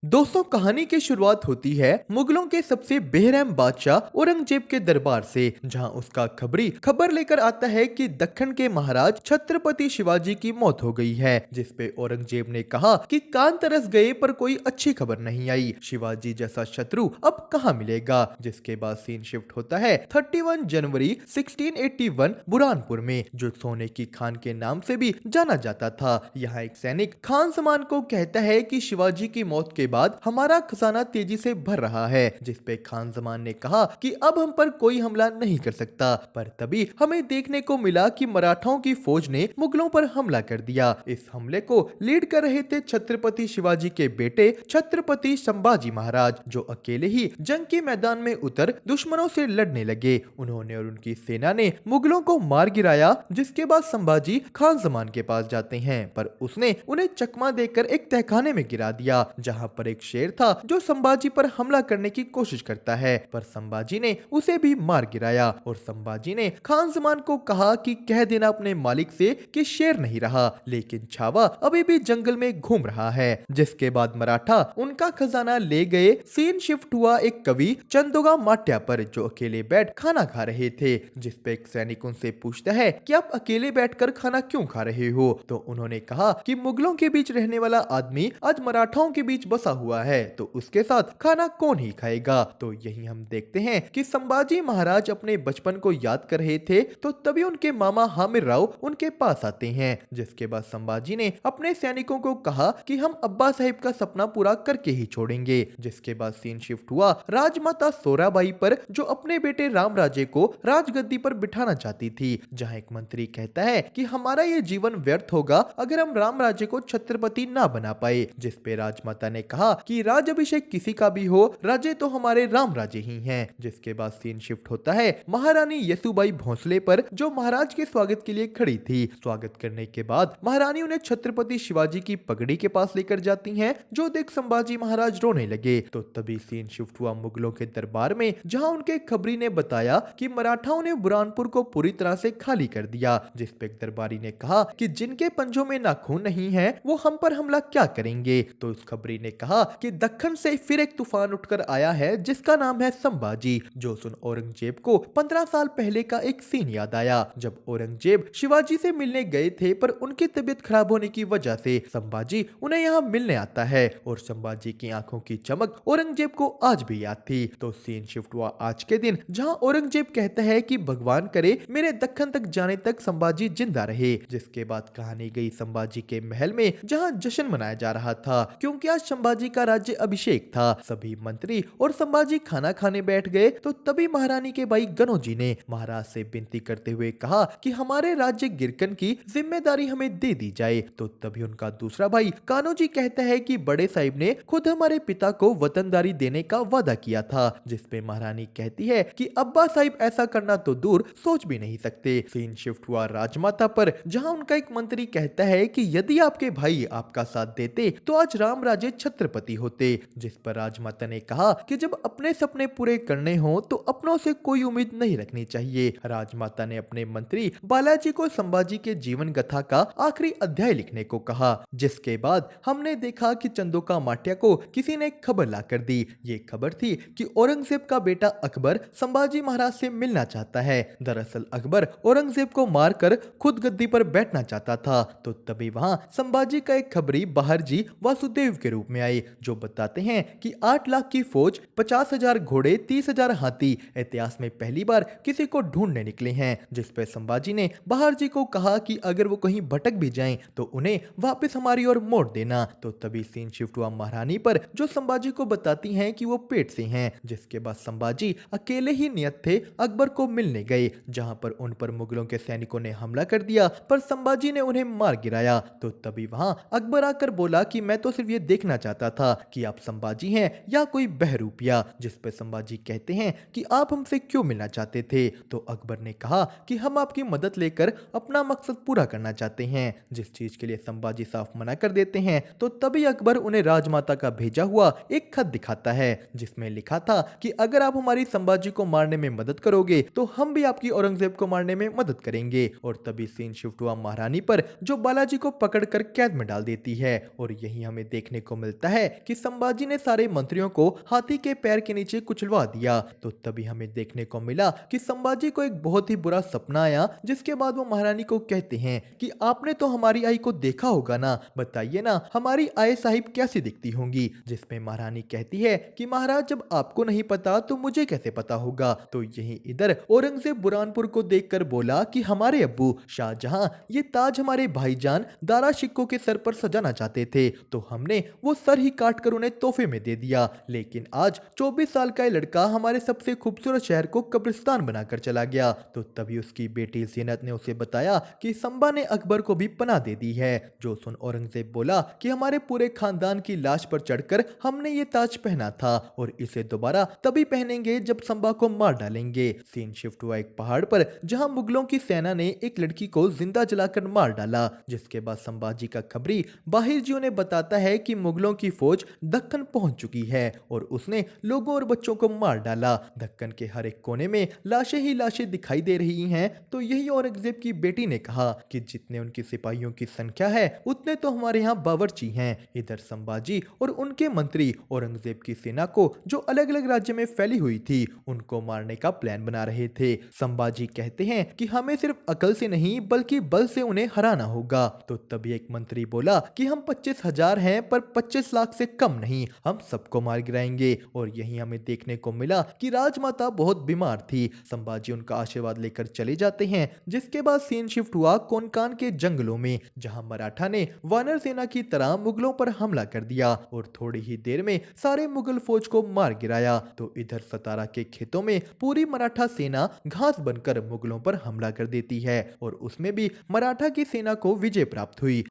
दोस्तों, कहानी की शुरुआत होती है मुगलों के सबसे बेरहम बादशाह औरंगजेब के दरबार से, जहां उसका खबरी खबर लेकर आता है कि दक्कन के महाराज छत्रपति शिवाजी की मौत हो गई है। जिस पे औरंगजेब ने कहा कि कान तरस गए पर कोई अच्छी खबर नहीं आई। शिवाजी जैसा शत्रु अब कहां मिलेगा। जिसके बाद सीन शिफ्ट होता है 31 जनवरी 1681 बुरहानपुर में, जो सोने की खान के नाम से भी जाना जाता था। यहाँ एक सैनिक खान समान को कहता है कि शिवाजी की मौत के बाद हमारा खजाना तेजी से भर रहा है। जिस पे खान जमान ने कहा कि अब हम पर कोई हमला नहीं कर सकता। पर तभी हमें देखने को मिला कि मराठाओं की फौज ने मुगलों पर हमला कर दिया। इस हमले को लीड कर रहे थे छत्रपति शिवाजी के बेटे छत्रपति संभाजी महाराज, जो अकेले ही जंग के मैदान में उतर दुश्मनों से लड़ने लगे। उन्होंने और उनकी सेना ने मुगलों को मार गिराया। जिसके बाद संभाजी खान जमान के पास जाते हैं, पर उसने उन्हें चकमा देकर एक तहखाने में गिरा दिया, जहां पर एक शेर था जो संभाजी पर हमला करने की कोशिश करता है। पर संभाजी ने उसे भी मार गिराया और संभाजी ने खान जमान को कहा कि कह देना अपने मालिक से कि शेर नहीं रहा, लेकिन छावा अभी भी जंगल में घूम रहा है। जिसके बाद मराठा उनका खजाना ले गए। सीन शिफ्ट हुआ एक कवि चंदोगा माट्या पर, जो अकेले बैठ खाना खा रहे थे। जिस पे एक सैनिक उनसे पूछता है कि आप अकेले बैठकर खाना क्यों खा रहे हो। तो उन्होंने कहा कि मुगलों के बीच रहने वाला आदमी आज मराठाओं के बीच बसा हुआ है, तो उसके साथ खाना कौन ही खाएगा। तो यही हम देखते हैं कि संभाजी महाराज अपने बचपन को याद कर रहे थे, तो तभी उनके मामा हामिर राव उनके पास आते हैं। जिसके बाद संभाजी ने अपने सैनिकों को कहा कि हम अब्बा साहिब का सपना पूरा करके ही छोड़ेंगे। जिसके बाद सीन शिफ्ट हुआ राजमाता सोराबाई पर, जो अपने बेटे राम राजे को राजगद्दी पर बिठाना चाहती थी। जहां एक मंत्री कहता है कि हमारा ये जीवन व्यर्थ होगा अगर हम राम राजे को छत्रपति ना बना पाए। जिस पे राजमाता ने कहा कि राज अभिषेक किसी का भी हो, राजे तो हमारे राम राजे ही हैं। जिसके बाद सीन शिफ्ट होता है महारानी यसुबाई भोंसले पर, जो महाराज के स्वागत के लिए खड़ी थी। स्वागत करने के बाद महारानी उन्हें छत्रपति शिवाजी की पगड़ी के पास लेकर जाती हैं, जो देख संभाजी महाराज रोने लगे। तो तभी सीन शिफ्ट हुआ मुगलों के दरबार में, जहां उनके खबरी ने बताया कि मराठाओं ने बुरहानपुर को पूरी तरह से खाली कर दिया। जिस पे दरबारी ने कहा कि जिनके पंजों में नाखून नहीं है वो हम पर हमला क्या करेंगे। तो उस खबरी ने कहा कि दक्कन से फिर एक तूफान उठकर आया है, जिसका नाम है संभाजी। जो सुन औरंगजेब को 15 साल पहले का एक सीन याद आया, जब औरंगजेब शिवाजी से मिलने गए थे, पर उनकी तबीयत खराब होने की वजह से संभाजी उन्हें यहाँ मिलने आता है। और संभाजी की आंखों की चमक औरंगजेब को आज भी याद थी। तो सीन शिफ्ट हुआ आज के दिन, जहाँ औरंगजेब कहता है कि भगवान करे मेरे दक्कन तक जाने तक संभाजी जिंदा रहे। जिसके बाद कहानी गई संभाजी के महल में, जहां जश्न मनाया जा रहा था, क्योंकि आज संभाजी का राज्य अभिषेक था। सभी मंत्री और संभाजी खाना खाने बैठ गए। तो तभी महारानी के भाई गनोजी ने महाराज से विनती करते हुए कहा कि हमारे राज्य गिरकन की जिम्मेदारी हमें दे दी जाए। तो तभी उनका दूसरा भाई कान्होजी कहता है कि बड़े साहिब ने खुद हमारे पिता को वतनदारी देने का वादा किया था। जिसपे महारानी कहती है कि अब्बा साहिब ऐसा करना तो दूर सोच भी नहीं सकते। सीन शिफ्ट हुआ राजमाता पर, जहां उनका एक मंत्री कहता है कि यदि आपके भाई आपका साथ देते तो आज राम राजे छत्रपति होते। जिस पर राजमाता ने कहा कि जब अपने सपने पूरे करने हो तो अपनों से कोई उम्मीद नहीं रखनी चाहिए। राजमाता ने अपने मंत्री बालाजी को संभाजी के जीवन गाथा का आखिरी अध्याय लिखने को कहा। जिसके बाद हमने देखा कि चंदोका माट्या को किसी ने खबर ला कर दी। ये खबर थी कि औरंगजेब का बेटा अकबर संभाजी महाराज से मिलना चाहता है। दरअसल अकबर औरंगजेब को मारकर खुद गद्दी पर बैठना चाहता था। तो तभी वहां संभाजी का एक खबरी बहारजी वासुदेव के रूप में आए, जो बताते हैं कि 8 लाख की फौज, 50,000 घोड़े, 30,000 हाथी इतिहास में पहली बार किसी को ढूंढने निकले हैं। जिस पर संभाजी ने बहारजी को कहा कि अगर वो कहीं भटक भी जाएं तो उन्हें वापस हमारी ओर मोड़ देना। तो तभी सीन शिफ्ट हुआ महारानी पर, जो संभाजी को बताती हैं कि वो पेट से हैं। जिसके बाद संभाजी अकेले ही नियत थे अकबर को मिलने गए, जहां पर उन पर मुगलों के सैनिकों ने हमला कर दिया, पर संभाजी ने उन्हें मार गिराया। तो तभी वहां अकबर आकर बोला कि मैं तो सिर्फ ये देखना चाहता था कि आप संभाजी हैं या कोई बहरूपिया। जिस पर संभाजी कहते हैं कि आप हमसे क्यों मिलना चाहते थे। तो अकबर ने कहा कि हम आपकी मदद लेकर अपना मकसद पूरा करना चाहते हैं, जिस चीज के लिए संभाजी साफ मना कर देते हैं। तो तभी अकबर उन्हें राजमाता का भेजा हुआ एक खत दिखाता है, जिसमें लिखा था कि अगर आप हमारी संभाजी को मारने में मदद करोगे तो हम भी आपकी औरंगजेब को मारने में मदद करेंगे। और तभी सीन शिफ्ट हुआ महारानी पर, जो बालाजी को पकड़कर कैद में डाल देती है। और यही हमें देखने को मिलता है कि संभाजी ने सारे मंत्रियों को हाथी के पैर के नीचे कुचलवा दिया। तो तभी हमें देखने को मिला कि संभाजी को एक बहुत ही बुरा सपना आया, जिसके बाद वो महारानी को कहते हैं कि आपने तो हमारी आई को देखा होगा ना, बताइए ना हमारी आय साहिब कैसी दिखती होंगी। जिसमें महारानी कहती है कि महाराज जब आपको नहीं पता तो मुझे कैसे पता होगा। तो यही इधर औरंगजेब बुरहानपुर को देखकर बोला कि हमारे अब्बू शाहजहां ये ताज हमारे भाईजान दारा शिकोह के सर पर सजाना चाहते थे, तो हमने वो सर ही काट कर उन्हें तोहफे में दे दिया। लेकिन आज 24 साल का ये लड़का हमारे सबसे खूबसूरत शहर को कब्रिस्तान बनाकर चला गया। तो तभी उसकी बेटी ज़ीनत ने उसे बताया कि संबा ने अकबर को भी पनाह दे दी है। जो सुन औरंगजेब बोला कि हमारे पूरे खानदान की लाश पर चढ़कर हमने ये ताज पहना था और इसे दोबारा तभी पहनेंगे जब संबा को मार डालेंगे। सीन शिफ्ट हुआ एक पहाड़ पर, जहां मुगलों की सेना ने एक लड़की को जिंदा जलाकर मार डाला। जिसके बाद संभाजी का खबरी बाहिर जी उन्हें बताता है कि मुगलों की फौज दक्कन पहुंच चुकी है और उसने लोगों और बच्चों को मार डाला। दक्कन के हर एक कोने में लाशें ही लाशें दिखाई दे रही हैं। तो यही औरंगजेब की बेटी ने कहा कि जितने उनके सिपाहियों की संख्या है उतने तो हमारे यहाँ बावर्ची हैं। इधर संभाजी और उनके मंत्री औरंगजेब की सेना को, जो अलग अलग राज्य में फैली हुई थी, उनको मारने का प्लान बना रहे थे। संभाजी कहते हैं कि हमें सिर्फ अकल से नहीं बल्कि बल से उन्हें हराना होगा। तो तभी एक मंत्री बोला कि हम 25,000 हैं पर 25 लाख से कम नहीं, हम सबको मार गिराएंगे। और यही हमें देखने को मिला कि राजमाता बहुत बीमार थी। संभाजी उनका आशीर्वाद लेकर चले जाते हैं। जिसके बाद सीन शिफ्ट हुआ कोंकान के जंगलों में, जहां मराठा ने वानर सेना की तरह मुगलों पर हमला कर दिया और थोड़ी ही देर में सारे मुगल फौज को मार गिराया। तो इधर सतारा के खेतों में पूरी मराठा सेना घास बनकर मुगलों पर हमला कर देती है और उसमें भी मराठा की सेना को विजय प्राप्त हुई।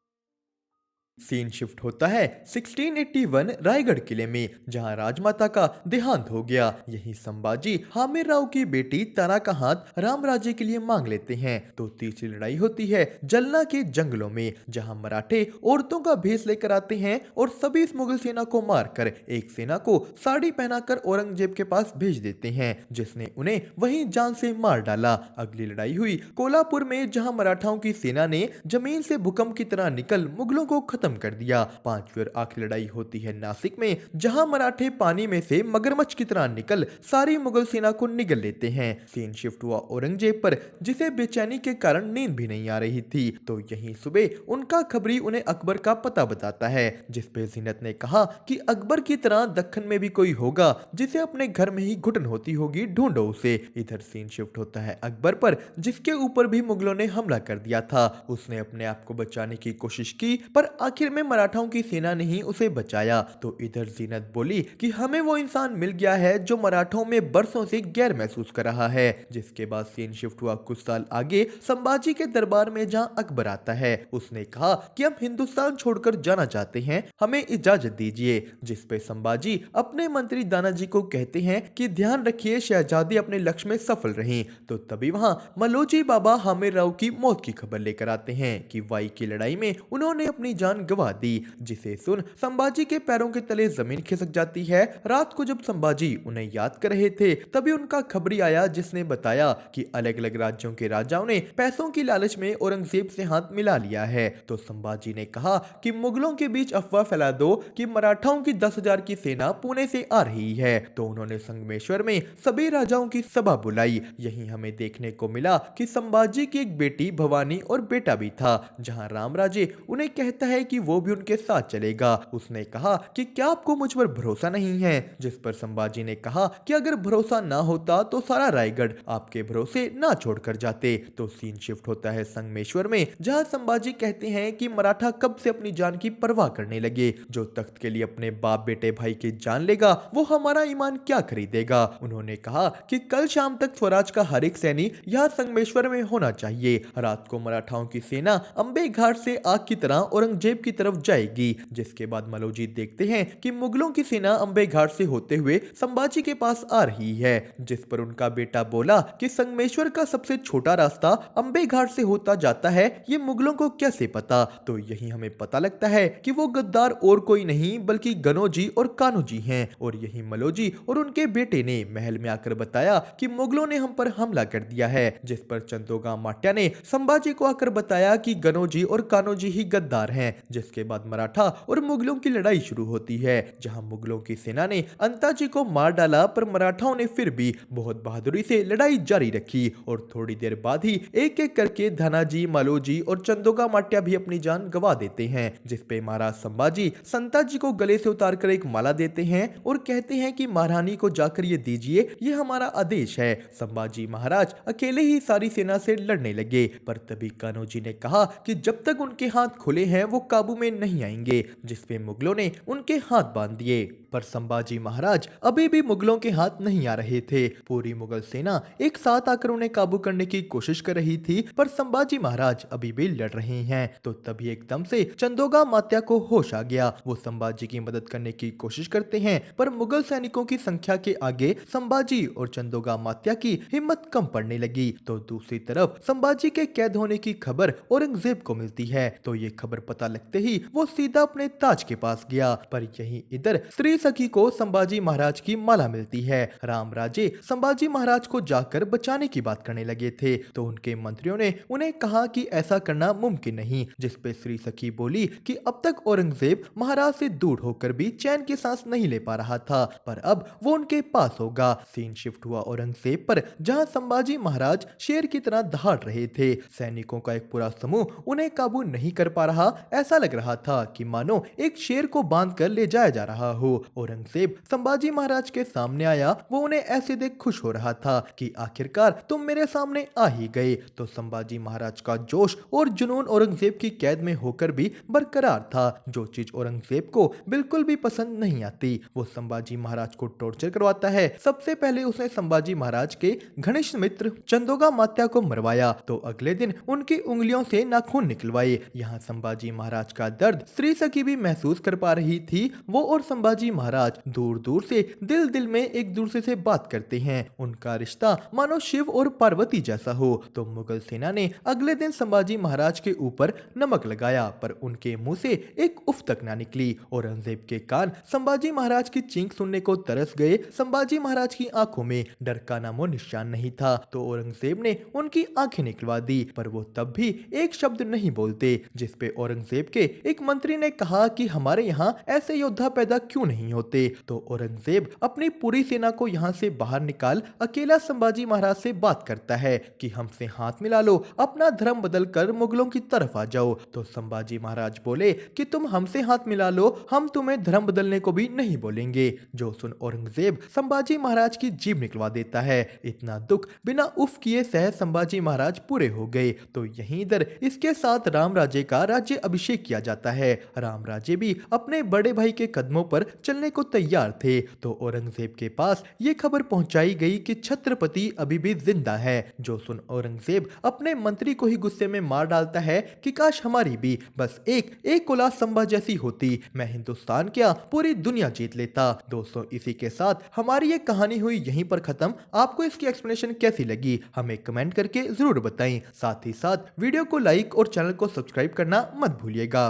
सीन शिफ्ट होता है 1681 रायगढ़ किले में, जहां राजमाता का देहांत हो गया। यही संभाजी हामिर राव की बेटी तारा का हाथ राम राज्य के लिए मांग लेते हैं। तो तीसरी लड़ाई होती है जलना के जंगलों में, जहां मराठे औरतों का भेष लेकर आते हैं और सभी इस मुगल सेना को मारकर एक सेना को साड़ी पहनाकर औरंगजेब के पास भेज देते हैं, जिसने उन्हें वहीं जान से मार डाला। अगली लड़ाई हुई कोल्हापुर में, जहां मराठाओं की सेना ने जमीन से भूकंप की तरह निकल मुगलों को खत्म कर दिया। पांचवी और आखिरी लड़ाई होती है नासिक में, जहां मराठे पानी में से मगरमच्छ की तरह निकल सारी मुगल सेना को निगल लेते हैं। सीन शिफ्ट हुआ औरंगजेब पर, जिसे बेचैनी के कारण नींद भी नहीं आ रही थी। तो यहीं सुबह उनका खबरी उन्हें अकबर का पता बताता है, जिस पे जीनत ने कहा कि अकबर की तरह दक्कन में भी कोई होगा जिसे अपने घर में ही घुटन होती होगी, ढूंढो उसे। इधर सीन शिफ्ट होता है अकबर पर, जिसके ऊपर भी मुगलों ने हमला कर दिया था। उसने अपने आप को बचाने की कोशिश की पर आखिर में मराठाओं की सेना ने ही उसे बचाया। तो इधर जीनत बोली कि हमें वो इंसान मिल गया है जो मराठों में बरसों से गैर महसूस कर रहा है। जिसके बाद सीन शिफ्ट हुआ कुछ साल आगे संभाजी के दरबार में, जहां अकबर आता है। उसने कहा कि हम हिंदुस्तान छोड़कर जाना चाहते हैं, हमें इजाजत दीजिए। जिस पे संभाजी अपने मंत्री दानाजी को कहते हैं कि ध्यान रखिए शहजादी अपने लक्ष्य में सफल रही। तो तभी वहां मलोजी बाबा हामिर राव की मौत की खबर लेकर आते हैं कि वाई की लड़ाई में उन्होंने अपनी जान गंवा दी। जिसे सुन संभाजी के पैरों के तले जमीन खिसक जाती है। रात को जब संभाजी उन्हें याद कर रहे थे, तभी उनका खबरी आया, जिसने बताया कि अलग अलग राज्यों के राजाओं ने पैसों की लालच में औरंगजेब से हाथ मिला लिया है। तो संभाजी ने कहा कि मुगलों के बीच अफवाह फैला दो कि मराठाओं की 10,000 की सेना पुणे से आ रही है। तो उन्होंने संगमेश्वर में सभी राजाओं की सभा बुलाई। यही हमें देखने को मिला कि संभाजी की एक बेटी भवानी और बेटा भी था, जहां रामराजे उन्हें कहता है कि वो भी उनके साथ चलेगा। उसने कहा कि क्या आपको मुझ पर भरोसा नहीं है? जिस पर संभाजी ने कहा कि अगर भरोसा ना होता तो सारा रायगढ़ आपके भरोसे ना छोड़कर जाते। तो सीन शिफ्ट होता है संगमेश्वर में, जहां संभाजी कहते हैं कि मराठा कब से अपनी जान की परवाह करने लगे। जो तख्त के लिए अपने बाप बेटे भाई की जान लेगा वो हमारा ईमान क्या खरीदेगा। उन्होंने कहा कि कल शाम तक स्वराज का हर एक सैनी यहाँ संगमेश्वर में होना चाहिए। रात को मराठाओं की सेना अंबे घाट से आग की तरह औरंगजेब की तरफ जाएगी। जिसके बाद मलोजी देखते हैं कि मुगलों की सेना अंबे घाट से होते हुए संभाजी के पास आ रही है। जिस पर उनका बेटा बोला कि संगमेश्वर का सबसे छोटा रास्ता अंबे घाट से होता जाता है, ये मुगलों को कैसे पता। तो यही हमें पता लगता है कि वो गद्दार और कोई नहीं बल्कि गनोजी और कान्होजी हैं। और यही मलोजी और उनके बेटे ने महल में आकर बताया कि मुगलों ने हम पर हमला कर दिया है। जिस पर चंदोगा माट्या ने संभाजी को आकर बताया कि गनोजी और कान्होजी ही गद्दार हैं, जिसके बाद मराठा और मुगलों की लड़ाई शुरू होती है, जहां मुगलों की सेना ने अंताजी को मार डाला, पर मराठाओं ने फिर भी बहुत बहादुरी से लड़ाई जारी रखी और थोड़ी देर बाद ही एक एक करके धनाजी, मालोजी और चंदोगा माट्या भी अपनी जान गंवा देते हैं, जिसपे महाराज संभाजी संताजी को गले से उतारकर एक माला देते हैं और कहते हैं कि महारानी को जाकर ये दीजिए, ये हमारा आदेश है। संभाजी महाराज अकेले ही सारी सेना से लड़ने लगे, पर तभी कान्होजी ने कहा कि जब तक उनके हाथ खुले हैं वो काबू में नहीं आएंगे, जिसपे मुगलों ने उनके हाथ बांध दिए। पर संभाजी महाराज अभी भी मुगलों के हाथ नहीं आ रहे थे। पूरी मुगल सेना एक साथ आकर उन्हें काबू करने की कोशिश कर रही थी, पर संभाजी महाराज अभी भी लड़ रहे हैं। तो तभी एकदम से चंदोगा मात्या को होश आ गया। वो संभाजी की मदद करने की कोशिश करते हैं, पर मुगल सैनिकों की संख्या के आगे संभाजी और चंदोगा मात्या की हिम्मत कम पड़ने लगी। तो दूसरी तरफ संभाजी के कैद होने की खबर औरंगजेब को मिलती है। तो ये खबर पता लगते ही वो सीधा अपने ताज के पास गया, पर यही इधर स्त्री सखी को संभाजी महाराज की माला मिलती है। राम राजे संभाजी महाराज को जाकर बचाने की बात करने लगे थे, तो उनके मंत्रियों ने उन्हें कहा कि ऐसा करना मुमकिन नहीं, जिसपे श्री सखी बोली कि अब तक औरंगजेब महाराज से दूर होकर भी चैन की सांस नहीं ले पा रहा था, पर अब वो उनके पास होगा। सीन शिफ्ट हुआ औरंगजेब पर, जहां संभाजी महाराज शेर की तरह दहाड़ रहे थे। सैनिकों का एक पूरा समूह उन्हें काबू नहीं कर पा रहा। ऐसा लग रहा था कि मानो एक शेर को बांध कर ले जाया जा रहा हो। औरंगजेब संभाजी महाराज के सामने आया। वो उन्हें ऐसे देख खुश हो रहा था कि आखिरकार तुम मेरे सामने आ ही गए। तो संभाजी महाराज का जोश और जुनून औरंगजेब की कैद में होकर भी बरकरार था। जो चीज औरंगजेब को बिल्कुल भी पसंद नहीं आती, वो संभाजी महाराज को टॉर्चर करवाता है। सबसे पहले उसने संभाजी महाराज के घनिष्ठ मित्र चंदोगा मात्या को मरवाया, तो अगले दिन उनकी उंगलियों से नाखून निकलवाए। यहाँ संभाजी महाराज का दर्द श्री सखी भी महसूस कर पा रही थी। वो और संभाजी महाराज दूर दूर से दिल दिल में एक दूसरे से बात करते हैं। उनका रिश्ता मानो शिव और पार्वती जैसा हो। तो मुगल सेना ने अगले दिन संभाजी महाराज के ऊपर नमक लगाया, पर उनके मुंह से एक उफ तक ना निकली। औरंगजेब के कान संभाजी महाराज की चीख सुनने को तरस गए। संभाजी महाराज की आंखों में डर का नामो निशान नहीं था। तो औरंगजेब ने उनकी आंखें निकलवा दी, पर वो तब भी एक शब्द नहीं बोलते, जिसपे औरंगजेब के एक मंत्री ने कहा कि हमारे यहाँ ऐसे योद्धा पैदा क्यों नहीं होते। तो औरंगजेब अपनी पूरी सेना को यहाँ से बाहर निकाल अकेला संभाजी महाराज से बात करता है कि हमसे हाथ मिला लो, अपना धर्म बदल कर मुगलों की तरफ आ जाओ। तो संभाजी महाराज बोले कि तुम हमसे हाथ मिला लो, हम तुम्हें धर्म बदलने को भी नहीं बोलेंगे। जो सुन औरंगजेब संभाजी महाराज की जीभ निकलवा देता है। इतना दुख बिना उफ किए सह संभाजी महाराज पूरे हो गए। तो यहीं इधर इसके साथ राम राजे का राज्य अभिषेक किया जाता है। राम राजे भी अपने बड़े भाई के कदमों पर चलने को तैयार थे। तो औरंगजेब के पास ये खबर पहुंचाई गई कि छत्रपति अभी भी जिंदा है। जो सुन औरंगजेब अपने मंत्री को ही गुस्से में मार डालता है कि काश हमारी भी बस एक औलाद संभा जैसी होती, मैं हिंदुस्तान क्या पूरी दुनिया जीत लेता। दोस्तों, इसी के साथ हमारी ये कहानी हुई यहीं पर खत्म। आपको इसकी एक्सप्लेनेशन कैसी लगी हमें कमेंट करके जरूर बताएं। साथ ही साथ वीडियो को लाइक और चैनल को सब्सक्राइब करना मत भूलिएगा।